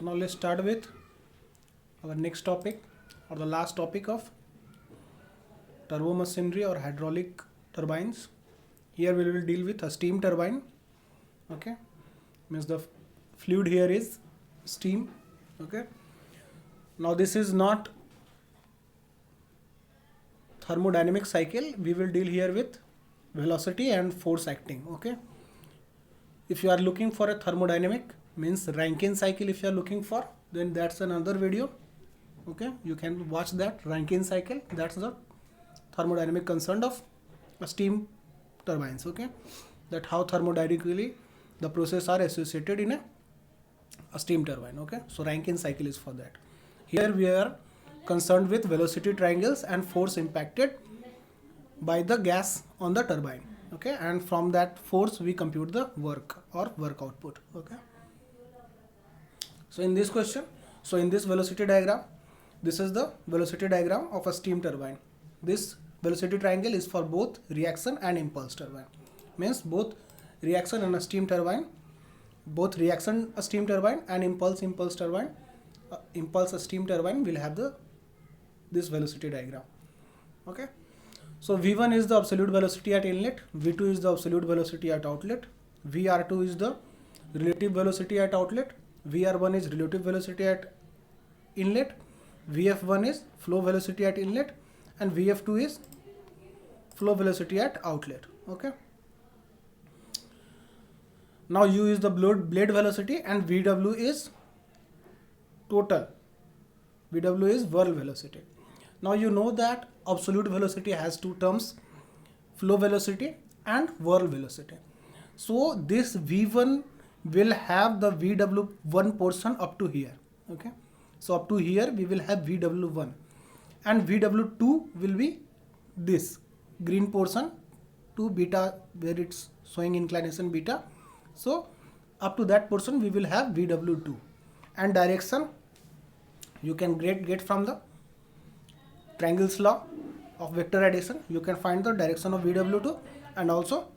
So now let's start with our next topic or the last topic of turbo machinery or hydraulic turbines. Here we will deal with a steam turbine. Okay, means the fluid here is steam. Okay, now this is not thermodynamic cycle. We will deal here with velocity and force acting. Okay, if you are looking for a thermodynamic, means Rankine cycle, if you are looking for, then that's another video. Okay, you can watch that Rankine cycle. That's the thermodynamic concern of steam turbines. Okay, that how thermodynamically the process are associated in a steam turbine. Okay, so Rankine cycle is for that. Here we are concerned with velocity triangles and force impacted by the gas on the turbine. Okay, and from that force we compute the work or work output. Okay, so in this question, so in this velocity diagram, this is the velocity diagram of a steam turbine. This velocity triangle is for both reaction and impulse turbine. Means both reaction and a steam turbine, both reaction a steam turbine and impulse turbine, impulse a steam turbine will have this velocity diagram. Okay, so V1 is the absolute velocity at inlet, V2 is the absolute velocity at outlet, VR2 is the relative velocity at outlet, VR1 is relative velocity at inlet, VF1 is flow velocity at inlet, and VF2 is flow velocity at outlet. Okay, now U is the blade velocity and VW is total, VW is whirl velocity. Now you know that absolute velocity has two terms, flow velocity and whirl velocity. So this V1 will have the VW1 portion up to here. Okay, so up to here we will have VW1 and VW2 will be this green portion to beta where it's showing inclination beta. So up to that portion we will have VW2, and direction you can get from the triangles law of vector addition. You can find the direction of VW2 and also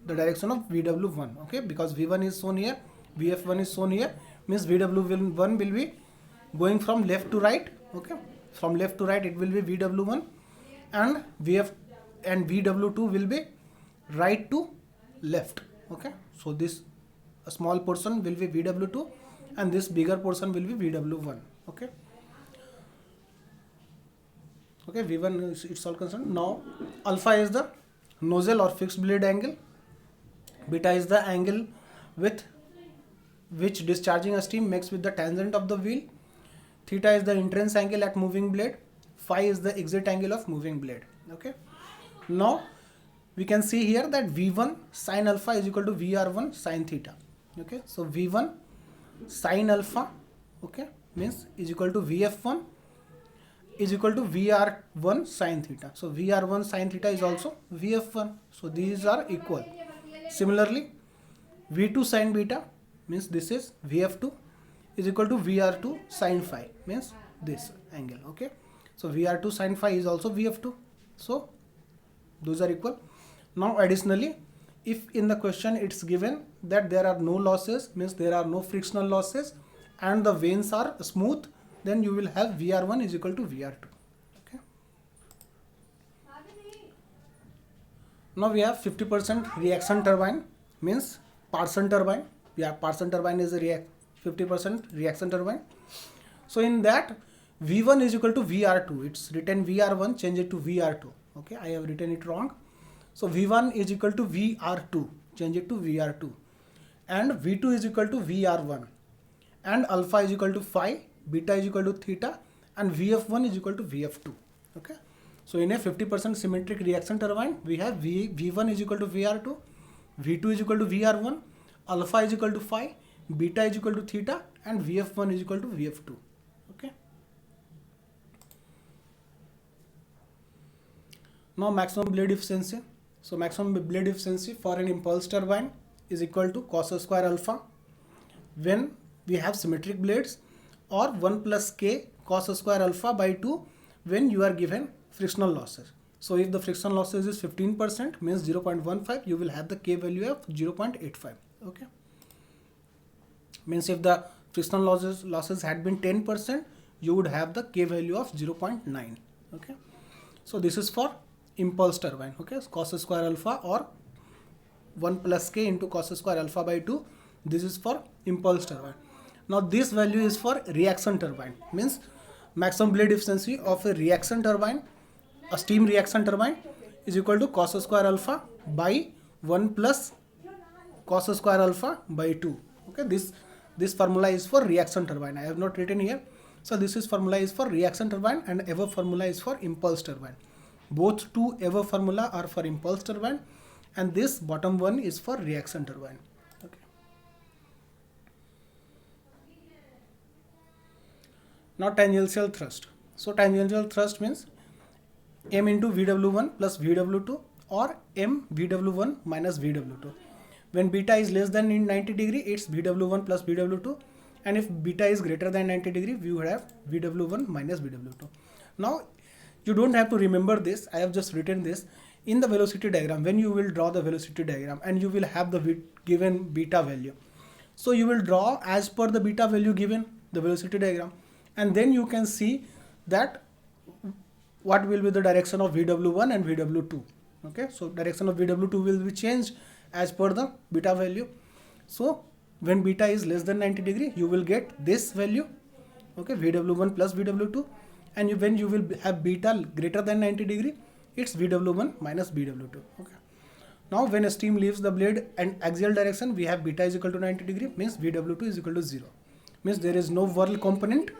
the direction of VW1. Okay, because V1 is shown here, VF1 is shown here, means VW1 will be going from left to right. Okay, from left to right it will be VW1, and VW2 will be right to left. Okay, so this a small portion will be VW2 and this bigger portion will be VW1. Okay, okay, V1 is it's all concerned. Now alpha is the nozzle or fixed blade angle, beta is the angle with which discharging a steam makes with the tangent of the wheel, theta is the entrance angle at moving blade, phi is the exit angle of moving blade. Okay, now we can see here that V1 sin alpha is equal to VR1 sin theta. Okay, so V1 sin alpha, okay, means is equal to VF1 is equal to VR1 sin theta. So VR1 sin theta is also VF1. So these are equal. Similarly, V2 sin beta means this is VF2 is equal to VR2 sin phi, means this angle. Okay, so VR2 sin phi is also VF2. So those are equal. Now additionally, if in the question it's given that there are no losses, means there are no frictional losses and the vanes are smooth, then you will have VR1 is equal to VR2. Okay, now we have 50% reaction turbine, means Parson turbine. Yeah, Parson turbine is a 50% reaction turbine. So in that V1 is equal to VR2. It's written VR1, change it to VR2. Okay, I have written it wrong. So V1 is equal to VR2, change it to VR2, and V2 is equal to VR1, and alpha is equal to phi, beta is equal to theta, and VF1 is equal to VF2. Okay, so in a 50% symmetric reaction turbine we have V1 is equal to VR2, V2 is equal to VR1, alpha is equal to phi, beta is equal to theta, and VF1 is equal to VF2. Okay, now maximum blade efficiency. So maximum blade efficiency for an impulse turbine is equal to cos square alpha when we have symmetric blades, or 1 plus k cos square alpha by 2 when you are given frictional losses. So if the frictional losses is 15%, means 0.15, you will have the k value of 0.85. Okay, means if the frictional losses had been 10%, you would have the K value of 0.9. Okay, so this is for impulse turbine. Okay, so cos square alpha or 1 plus K into cos square alpha by 2. This is for impulse turbine. Now this value is for reaction turbine, means maximum blade efficiency of a reaction turbine, a steam reaction turbine, is equal to cos square alpha by 1 plus cos square alpha by 2. Okay, this formula is for reaction turbine. I have not written here. So this is formula is for reaction turbine and above formula is for impulse turbine. Both two above formula are for impulse turbine and this bottom one is for reaction turbine. Okay. Now tangential thrust. So tangential thrust means M into VW1 plus VW2 or M VW1 minus VW2. When beta is less than 90 degree, it's VW1 plus VW2, and if beta is greater than 90 degree, we would have VW1 minus VW2. Now you don't have to remember this, I have just written this in the velocity diagram. When you will draw the velocity diagram and you will have the given beta value, so you will draw as per the beta value given the velocity diagram, and then you can see that what will be the direction of VW1 and VW2. Okay, so direction of VW2 will be changed as per the beta value. So when beta is less than 90 degree, you will get this value, okay, VW1 plus VW2, and when you will have beta greater than 90 degree, it's VW1 minus VW2. Okay. Now when a steam leaves the blade and axial direction, we have beta is equal to 90 degree, means VW2 is equal to 0. Means there is no whirl component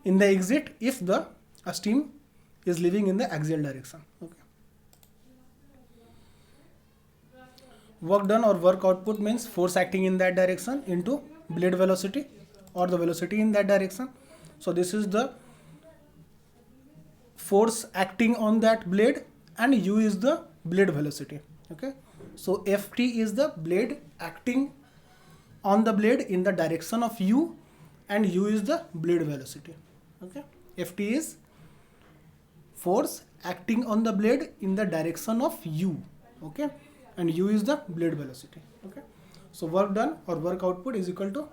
in the exit if the steam is leaving in the axial direction. Okay. Work done or work output means force acting in that direction into blade velocity or the velocity in that direction. So this is the force acting on that blade and U is the blade velocity. Okay, so Ft is the blade acting on the blade in the direction of U and U is the blade velocity. Okay, Ft is force acting on the blade in the direction of U. Okay, and U is the blade velocity. Okay, so work done or work output is equal to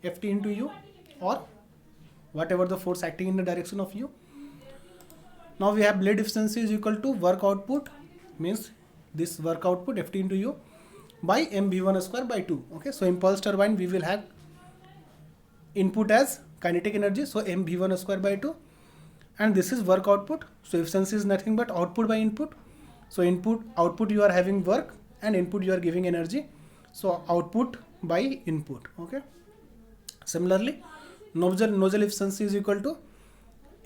Ft into U or whatever the force acting in the direction of U. Now we have blade efficiency is equal to work output, means this work output Ft into U by mv1 square by 2. Okay, so impulse turbine we will have input as kinetic energy, so mv1 square by 2, and this is work output. So efficiency is nothing but output by input. So output you are having work and input you are giving energy, so output by input. Okay, similarly nozzle efficiency is equal to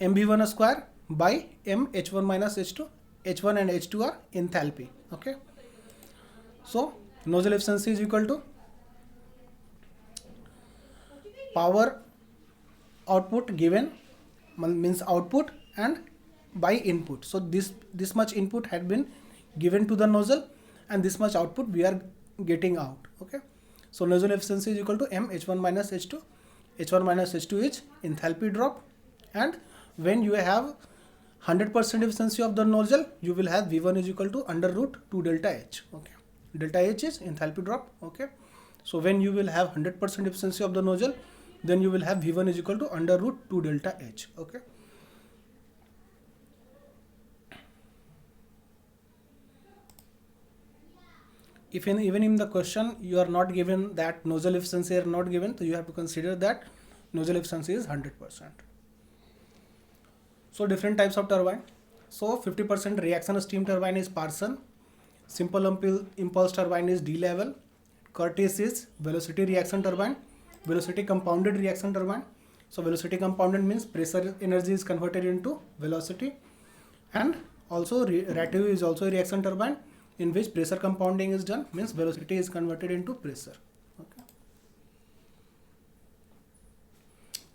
mv1 square by m h1 minus h2. H1 and h2 are enthalpy. Okay, so nozzle efficiency is equal to power output given, means output and by input. So this much input had been given to the nozzle and this much output we are getting out. Okay, so nozzle efficiency is equal to m h1 minus h2. H1 minus h2 is enthalpy drop, and when you have 100% efficiency of the nozzle, you will have V1 is equal to under root 2 delta H. Okay, delta H is enthalpy drop. Okay, so when you will have 100% efficiency of the nozzle, then you will have V1 is equal to under root 2 delta H. Okay, if even in the question you are not given that nozzle efficiency are not given, so you have to consider that nozzle efficiency is 100%. So different types of turbine. So 50% reaction steam turbine is Parson, simple impulse turbine is D level, Curtis is velocity reaction turbine, velocity compounded reaction turbine. So velocity compounded means pressure energy is converted into velocity, and also Rative is also a reaction turbine in which pressure compounding is done, means velocity is converted into pressure. Okay.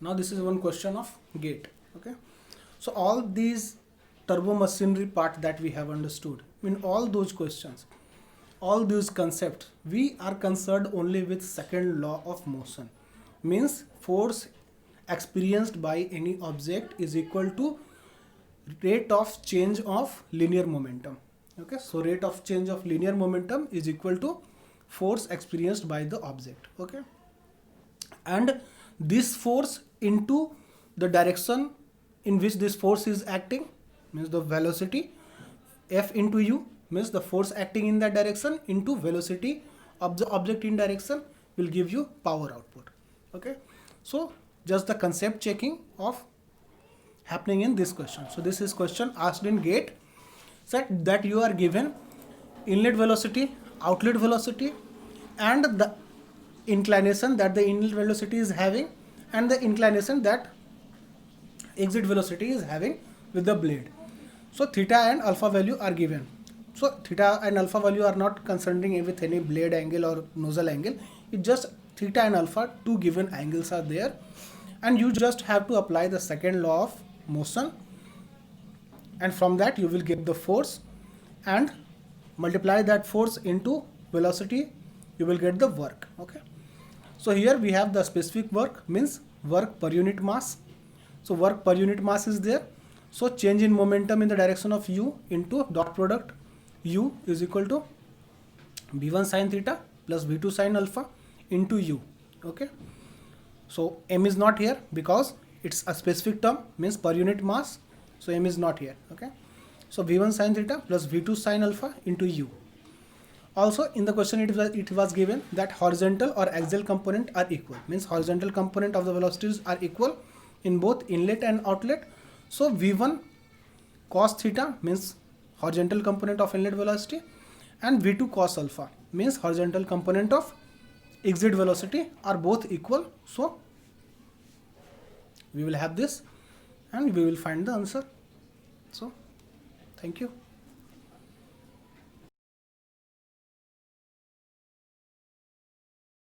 Now this is one question of gate. Okay, so all these turbo machinery part that we have understood, in all those questions, all those concepts, we are concerned only with second law of motion, means force experienced by any object is equal to rate of change of linear momentum. Okay, so rate of change of linear momentum is equal to force experienced by the object. Okay, and this force into the direction in which this force is acting, means the velocity F into u, means the force acting in that direction into velocity of the object in direction, will give you power output. Okay, so just the concept checking of happening in this question. So this is question asked in GATE, said that you are given inlet velocity, outlet velocity, and the inclination that the inlet velocity is having, and the inclination that exit velocity is having with the blade. So theta and alpha value are given. So theta and alpha value are not concerning with any blade angle or nozzle angle. It just theta and alpha, two given angles are there, and you just have to apply the second law of motion, and from that you will get the force and multiply that force into velocity, you will get the work. Okay, so here we have the specific work, means work per unit mass. So work per unit mass is there. So change in momentum in the direction of u into dot product u is equal to v1 sin theta plus v2 sin alpha into u. Okay, so m is not here because it's a specific term, means per unit mass, so m is not here. Okay, so v1 sin theta plus v2 sin alpha into u. Also in the question it was given that horizontal or axial component are equal, means horizontal component of the velocities are equal in both inlet and outlet. So v1 cos theta means horizontal component of inlet velocity, and v2 cos alpha means horizontal component of exit velocity are both equal. So we will have this and we will find the answer. So thank you.